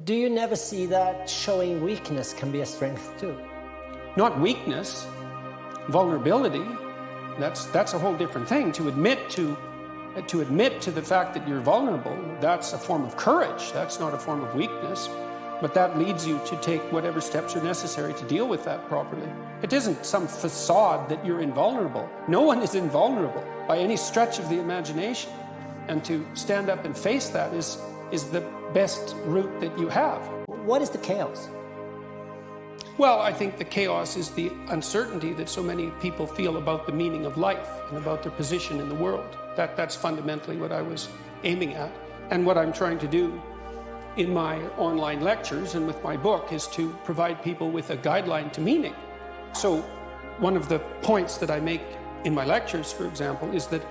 Do you never see that showing weakness can be a strength too? Not weakness, vulnerability. That's a whole different thing. To admit to the fact that you're vulnerable, that's a form of courage. That's not a form of weakness. But that leads you to take whatever steps are necessary to deal with that properly. It isn't some facade that you're invulnerable. No one is invulnerable by any stretch of the imagination. And to stand up and face that is the best route that you have. What is the chaos? Well, I think the chaos is the uncertainty that so many people feel about the meaning of life and about their position in the world. That's fundamentally what I was aiming at. And what I'm trying to do in my online lectures and with my book is to provide people with a guideline to meaning. So one of the points that I make in my lectures, for example, is that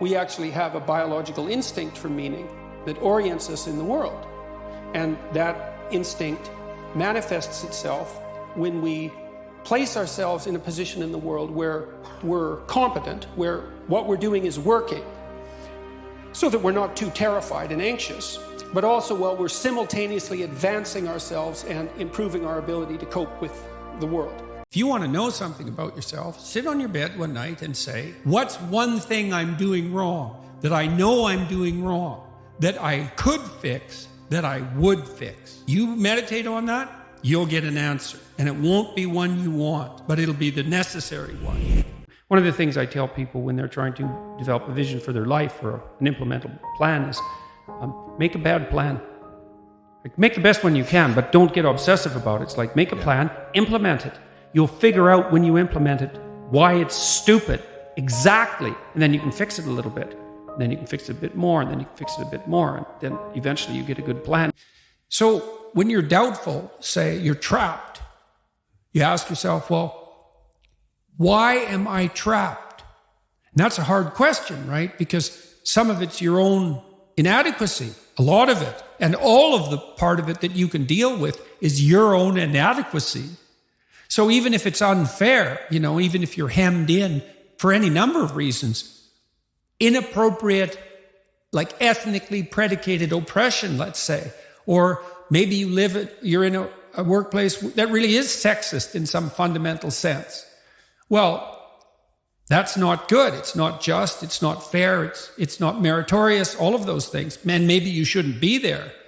we actually have a biological instinct for meaning that orients us in the world. And that instinct manifests itself when we place ourselves in a position in the world where we're competent, where what we're doing is working, so that we're not too terrified and anxious, but also while we're simultaneously advancing ourselves and improving our ability to cope with the world. If you want to know something about yourself, sit on your bed one night and say, what's one thing I'm doing wrong, that I know I'm doing wrong, that I could fix, that I would fix? You meditate on that, you'll get an answer. And it won't be one you want, but it'll be the necessary one. One of the things I tell people when they're trying to develop a vision for their life or an implementable plan is make a bad plan. Like, make the best one you can, but don't get obsessive about it. It's like, make a plan, implement it. You'll figure out when you implement it why it's stupid, exactly, and then you can fix it a little bit. And then you can fix it a bit more, and then you can fix it a bit more, and then eventually you get a good plan. So when you're doubtful, say you're trapped, you ask yourself, well, why am I trapped? And that's a hard question, right? Because some of it's your own inadequacy, a lot of it, and all of the part of it that you can deal with is your own inadequacy. So even if it's unfair, even if you're hemmed in for any number of reasons, inappropriate, like ethnically predicated oppression, let's say, or maybe you're in a workplace that really is sexist in some fundamental sense. Well, that's not good. It's not just. It's not fair. It's not meritorious. All of those things. And maybe you shouldn't be there.